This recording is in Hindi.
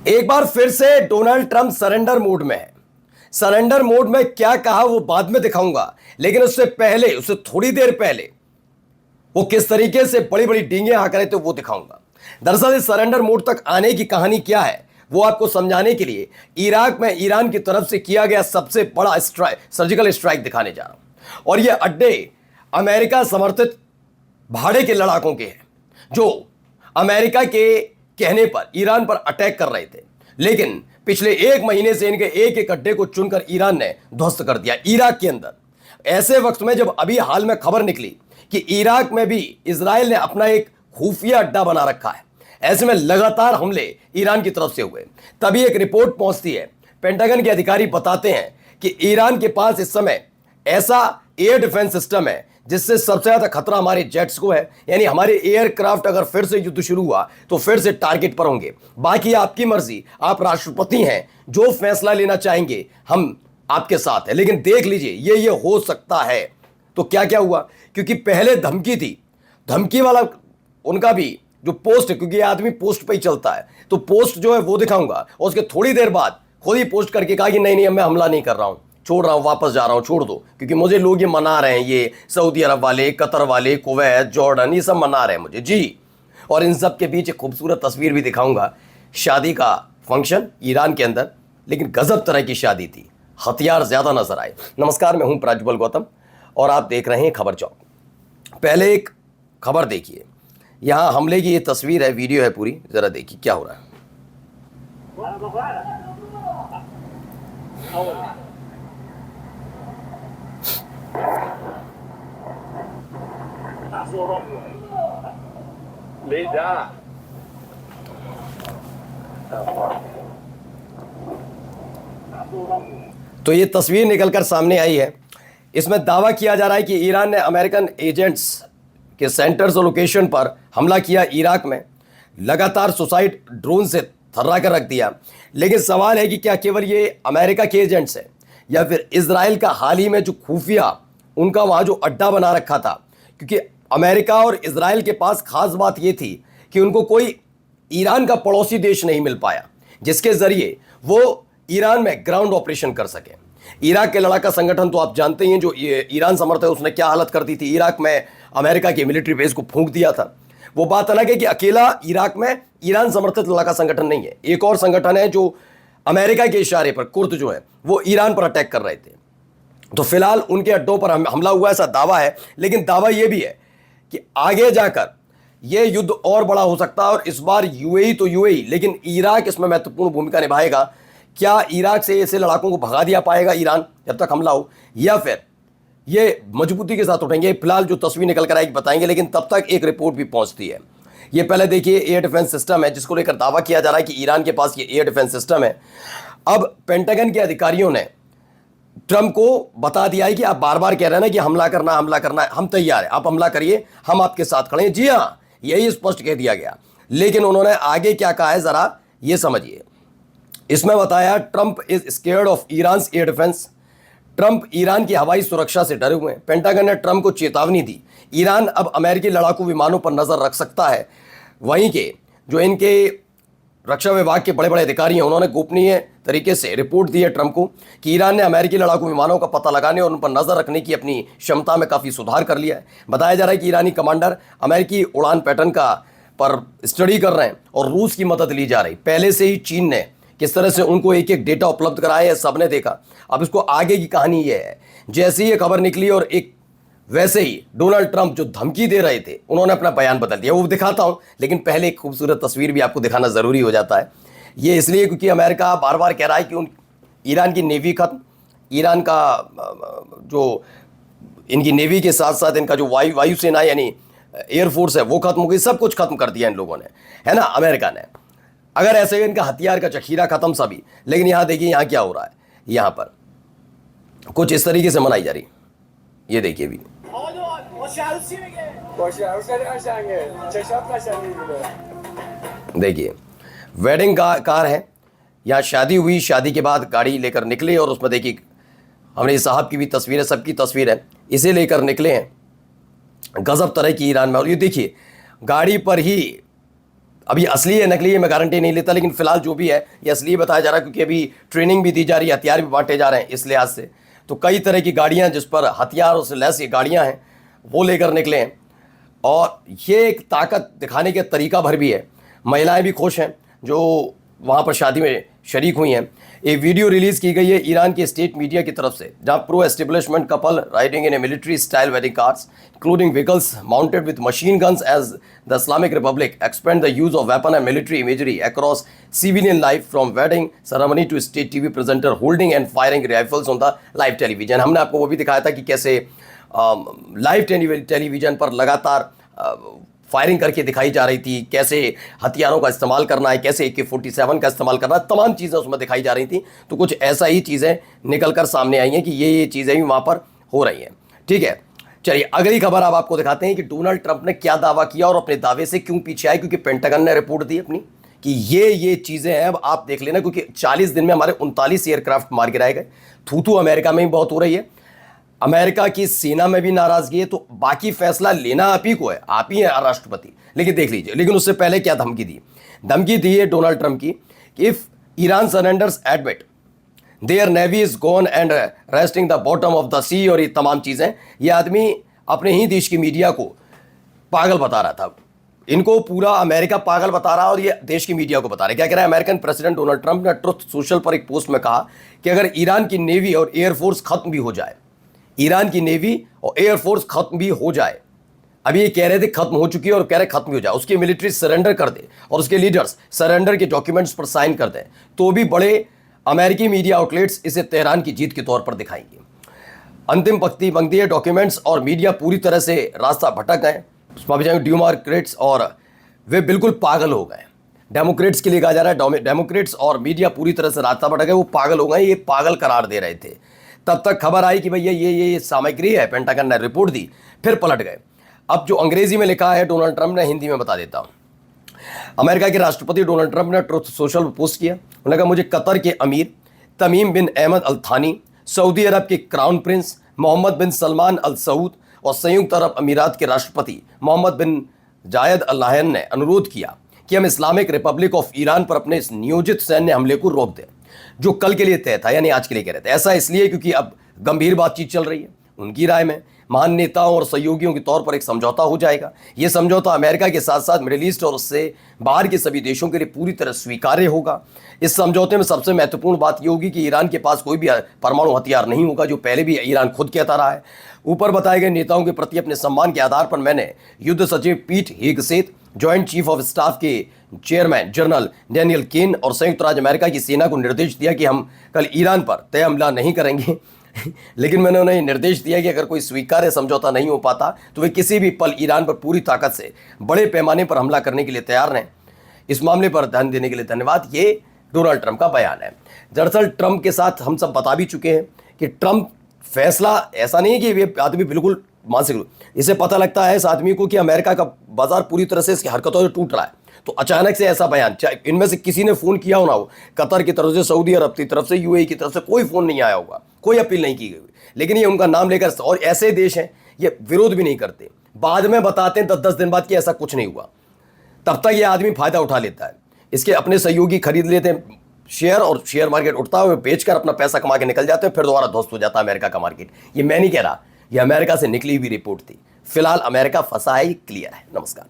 एक बार फिर से डोनाल्ड ट्रंप सरेंडर मोड में है। सरेंडर मोड में क्या कहा वो बाद में दिखाऊंगा, लेकिन उससे थोड़ी देर पहले वो किस तरीके से बड़ी बड़ी डींगे हाँक रहे थे वो दिखाऊंगा। दरअसल इस सरेंडर मोड तक आने की कहानी क्या है वो आपको समझाने के लिए इराक में ईरान की तरफ से किया गया सबसे बड़ा सर्जिकल स्ट्राइक दिखाने जा रहा हूं। और ये अड्डे अमेरिका समर्थित भाड़े के लड़ाकों के हैं जो अमेरिका के कहने पर ईरान पर अटैक कर रहे थे, लेकिन पिछले एक महीने से इनके एक एक अड्डे को चुनकर ईरान ने ध्वस्त कर दिया इराक के अंदर। ऐसे वक्त में जब अभी हाल में खबर निकली कि इराक में भी इजराइल ने अपना एक खुफिया अड्डा बना रखा है, ऐसे में लगातार हमले ईरान की तरफ से हुए। तभी एक रिपोर्ट पहुंचती है, पेंटागन के अधिकारी बताते हैं कि ईरान के पास इस समय ऐसा एयर डिफेंस सिस्टम है जिससे सबसे ज्यादा खतरा हमारे जेट्स को है, यानी हमारे एयरक्राफ्ट अगर फिर से युद्ध शुरू हुआ तो फिर से टारगेट पर होंगे। बाकी आपकी मर्जी, आप राष्ट्रपति हैं, जो फैसला लेना चाहेंगे हम आपके साथ है, लेकिन देख लीजिए ये हो सकता है। तो क्या क्या हुआ, क्योंकि पहले धमकी थी, धमकी वाला उनका भी जो पोस्ट है, क्योंकि आदमी पोस्ट पे ही चलता है, तो पोस्ट जो है वो दिखाऊंगा और उसके थोड़ी देर बाद खुद ही पोस्ट करके कहा कि नहीं नहीं मैं हमला नहीं कर रहा हूं, छोड़ रहा हूं, वापस जा रहा हूं, छोड़ दो, क्योंकि मुझे लोग ये मना रहे हैं, ये सऊदी अरब वाले, कतर वाले, कुवैत, जॉर्डन, ये सब मना रहे हैं मुझे जी। और इन सब के बीच एक खूबसूरत तस्वीर भी दिखाऊंगा, शादी का फंक्शन ईरान के अंदर, लेकिन गजब तरह की शादी थी, हथियार ज्यादा नजर आए। नमस्कार, मैं हूं प्रज्वल गौतम और आप देख रहे हैं खबर चौक। पहले एक खबर देखिए, यहां हमले की ये तस्वीर है, वीडियो है पूरी, जरा देखिए क्या हो रहा है। तो ये तस्वीर निकलकर सामने आई है, इसमें दावा किया जा रहा है कि ईरान ने अमेरिकन एजेंट्स के सेंटर्स और लोकेशन पर हमला किया इराक में, लगातार सुसाइड ड्रोन से थर्रा कर रख दिया। लेकिन सवाल है कि क्या केवल ये अमेरिका के एजेंट्स हैं या फिर इजराइल का हाल ही में जो खुफिया उनका वहाँ जो अड्डा बना रखा था, क्योंकि अमेरिका और इजराइल के पास खास बात ये थी कि उनको कोई ईरान का पड़ोसी देश नहीं मिल पाया जिसके जरिए वो ईरान में ग्राउंड ऑपरेशन कर सके। इराक के लड़ाका संगठन तो आप जानते ही हैं, जो ईरान समर्थ है, उसने क्या हालत कर दी थी, इराक में अमेरिका के मिलिट्री बेस को फूंक दिया था। वो बात अलग है कि अकेला इराक में ईरान समर्थित लड़ाका संगठन नहीं है, एक और संगठन है जो अमेरिका के इशारे पर, कुर्द जो है वो ईरान पर अटैक कर रहे थे। तो फिलहाल उनके अड्डों पर हमला हुआ ऐसा दावा है, लेकिन दावा यह भी है कि आगे जाकर यह युद्ध और बड़ा हो सकता है। और इस बार यूएई तो यूएई, लेकिन इराक इसमें महत्वपूर्ण भूमिका निभाएगा। क्या इराक से ऐसे लड़ाकों को भगा दिया पाएगा ईरान जब तक हमला हो, या फिर ये मजबूती के साथ उठेंगे? फिलहाल जो तस्वीर निकल कर आएगी बताएंगे, लेकिन तब तक एक रिपोर्ट भी पहुंचती है। ये पहले देखिए, एयर डिफेंस सिस्टम है जिसको लेकर दावा किया जा रहा है कि ईरान के पास ये एयर डिफेंस सिस्टम है। अब पेंटागन के अधिकारियों ने ट्रंप को बता दिया है कि आप बार बार कह रहे हैं ना कि हमला करना है, हम तैयार हैं, आप हमला करिए, हम आपके साथ खड़े हैं। जी हाँ, यही स्पष्ट कह दिया गया। लेकिन उन्होंने आगे क्या कहा है जरा ये समझिए। इसमें बताया, Trump is scared of Iran air defence. Trump Iran की हवाई सुरक्षा से डरे हुए हैं। पेंटागन ने ट्रंप को चेतावनी दी, ईरान अब अमेरिकी लड़ाकू विमानों पर नजर रख सकता है। वहीं के जो इनके रक्षा विभाग के बड़े बड़े अधिकारी हैं, उन्होंने गोपनीय तरीके से रिपोर्ट दी है ट्रंप को कि ईरान ने अमेरिकी लड़ाकू विमानों का पता लगाने और उन पर नजर रखने की अपनी क्षमता में काफ़ी सुधार कर लिया है। बताया जा रहा है कि ईरानी कमांडर अमेरिकी उड़ान पैटर्न का पर स्टडी कर रहे हैं और रूस की मदद ली जा रही। पहले से ही चीन ने किस तरह से उनको एक एक डेटा उपलब्ध कराया है, सबने देखा। अब इसको आगे की कहानी ये है, जैसे ही ये खबर निकली और एक वैसे ही डोनाल्ड ट्रंप जो धमकी दे रहे थे उन्होंने अपना बयान बदल दिया, वो दिखाता हूं। लेकिन पहले एक खूबसूरत तस्वीर भी आपको दिखाना जरूरी हो जाता है। ये इसलिए क्योंकि अमेरिका बार बार कह रहा है कि उन ईरान की नेवी खत्म, ईरान का जो इनकी नेवी के साथ साथ इनका जो वायुसेना यानी एयरफोर्स है वो खत्म हो गई, सब कुछ खत्म कर दिया इन लोगों ने, है ना, अमेरिका ने। अगर ऐसे इनका हथियार का जखीरा खत्म सभी। लेकिन यहां देखिए यहां क्या हो रहा है, यहां पर कुछ इस तरीके से मनाई जा रही, ये देखिए भी। देखिए वेडिंग कार है, यहाँ शादी हुई, शादी के बाद गाड़ी लेकर निकले और उसमें देखिए हमने साहब की भी तस्वीर है, सबकी तस्वीर है, इसे लेकर निकले हैं। गजब तरह की ईरान में। और ये देखिए गाड़ी पर ही अभी असली है नकली है मैं गारंटी नहीं लेता, लेकिन फिलहाल जो भी है ये असली बताया जा रहा है, क्योंकि अभी ट्रेनिंग भी दी जा रही है, हथियार भी बांटे जा रहे हैं इस लिहाज से। तो कई तरह की गाड़ियाँ जिस पर हथियारों से लैस ये गाड़ियाँ हैं वो लेकर निकले हैं, और ये एक ताकत दिखाने के तरीका भर भी है। महिलाएं भी खुश हैं जो वहाँ पर शादी में शरीक हुई हैं। एक वीडियो रिलीज़ की गई है ईरान के स्टेट मीडिया की तरफ से, जहाँ pro establishment couple riding in a military style wedding cars including vehicles mounted with machine guns as the Islamic Republic expand the use of weapon and military imagery across civilian life from wedding ceremony to state TV presenter holding and firing rifles on the live television. हमने आपको वो भी दिखाया था कि कैसे लाइव टेलीविजन पर लगातार फायरिंग करके दिखाई जा रही थी, कैसे हथियारों का इस्तेमाल करना है, कैसे AK-47 का इस्तेमाल करना है, तमाम चीज़ें उसमें दिखाई जा रही थी। तो कुछ ऐसा ही चीज़ें निकल कर सामने आई हैं कि ये चीज़ें भी वहाँ पर हो रही हैं। ठीक है, चलिए अगली खबर अब आपको दिखाते हैं कि डोनाल्ड ट्रंप ने क्या दावा किया और अपने दावे से क्यों पीछे आए, क्योंकि पेंटागन ने रिपोर्ट दी अपनी कि ये चीज़ें हैं। अब आप देख लेना, क्योंकि 40 दिन में हमारे 39 एयरक्राफ्ट मार गिराए गए। थू अमेरिका में भी बहुत हो रही है, अमेरिका की सेना में भी नाराजगी है। तो बाकी फैसला लेना आप ही को है, आप ही हैं राष्ट्रपति। लेकिन देख लीजिए, लेकिन उससे पहले क्या धमकी दी है डोनाल्ड ट्रंप की कि if Iran surrenders admit their navy is gone and resting the bottom of the sea, और ये तमाम चीज़ें। ये आदमी अपने ही देश की मीडिया को पागल बता रहा था, इनको पूरा अमेरिका पागल बता रहा है और ये देश की मीडिया को बता रहा है। क्या कह रहा है अमेरिकन प्रेसिडेंट डोनाल्ड ट्रंप ने ट्रुथ सोशल पर एक पोस्ट में कहा कि अगर ईरान की नेवी और एयरफोर्स खत्म भी हो जाए, ईरान की नेवी और एयरफोर्स खत्म भी हो जाए, अभी ये कह रहे थे खत्म हो चुकी है और कह रहे खत्म भी हो जाए, उसकी मिलिट्री सरेंडर कर दे और उसके लीडर्स सरेंडर के डॉक्यूमेंट्स पर साइन कर दें, तो भी बड़े अमेरिकी मीडिया आउटलेट्स इसे तेहरान की जीत के तौर पर दिखाएंगे। अंतिम पंक्ति है, डॉक्यूमेंट्स और मीडिया पूरी तरह से रास्ता भटक गए डेमोक्रेट्स, और वे बिल्कुल पागल हो गए। डेमोक्रेट्स के लिए कहा जा रहा है डेमोक्रेट्स और मीडिया पूरी तरह से रास्ता भटक गए, वो पागल हो गए, ये पागल करार दे रहे थे। तब तक खबर आई कि भैया ये सामग्री है, पेंटागन ने रिपोर्ट दी, फिर पलट गए। अब जो अंग्रेजी में लिखा है डोनाल्ड ट्रंप ने, हिंदी में बता देता हूँ। अमेरिका के राष्ट्रपति डोनाल्ड ट्रंप ने ट्रुथ सोशल पर पोस्ट किया, उन्होंने कहा मुझे कतर के अमीर तमीम बिन अहमद अल थानी, सऊदी अरब के क्राउन प्रिंस मोहम्मद बिन सलमान अल सऊद और संयुक्त अरब अमीरात के राष्ट्रपति मोहम्मद बिन जायद अल नाहयान ने अनुरोध किया कि हम इस्लामिक रिपब्लिक ऑफ ईरान पर अपने इस नियोजित सैन्य हमले को रोक दें, जो कल के लिए तय था, यानी आज के लिए कह रहे थे। ऐसा इसलिए क्योंकि अब गंभीर बातचीत चल रही है। उनकी राय में महान नेताओं और सहयोगियों के तौर पर एक समझौता हो जाएगा। ये समझौता अमेरिका के साथ साथ मिडिल ईस्ट और उससे बाहर के सभी देशों के लिए पूरी तरह स्वीकार्य होगा। इस समझौते में सबसे महत्वपूर्ण बात यह होगी कि ईरान के पास कोई भी परमाणु हथियार नहीं होगा, जो पहले भी ईरान खुद कहता रहा है। ऊपर बताए गए नेताओं के प्रति अपने सम्मान के आधार पर मैंने युद्ध सचिव Pete Hegseth, joint chief of staff के चेयरमैन जनरल डैनियल केन और संयुक्त राज्य अमेरिका की सेना को निर्देश दिया कि हम कल ईरान पर तय हमला नहीं करेंगे। लेकिन मैंने उन्हें निर्देश दिया कि अगर कोई स्वीकार्य समझौता नहीं हो पाता तो वे किसी भी पल ईरान पर पूरी ताकत से बड़े पैमाने पर हमला करने के लिए तैयार रहें। इस मामले पर ध्यान देने के लिए धन्यवाद। ये डोनाल्ड ट्रंप का बयान है। दरअसल ट्रंप के साथ हम सब बता भी चुके हैं कि ट्रंप फैसला ऐसा नहीं है कि ये आदमी बिल्कुल मानसिक रूप, इसे पता लगता है इस आदमी को कि अमेरिका का बाजार पूरी तरह से इसकी हरकतों से टूट रहा है। तो अचानक से ऐसा बयान, चाहे इनमें से किसी ने फ़ोन किया हो ना हो, कतर की तरफ से, सऊदी अरब की तरफ से, UAE की तरफ से कोई फ़ोन नहीं आया होगा, कोई अपील नहीं की गई, लेकिन ये उनका नाम लेकर, और ऐसे देश हैं ये विरोध भी नहीं करते, बाद में बताते हैं 10-10 दिन बाद कि ऐसा कुछ नहीं हुआ। तब तक ये आदमी फ़ायदा उठा लेता है, इसके अपने सहयोगी खरीद लेते हैं शेयर और शेयर मार्केट उठता है, बेचकर अपना पैसा कमा के निकल जाते हैं, फिर दोबारा ध्वस्त हो जाता है अमेरिका का मार्केट। ये मैं नहीं कह रहा, ये अमेरिका से निकली हुई रिपोर्ट थी। फिलहाल अमेरिका फंसा है, क्लियर है। नमस्कार।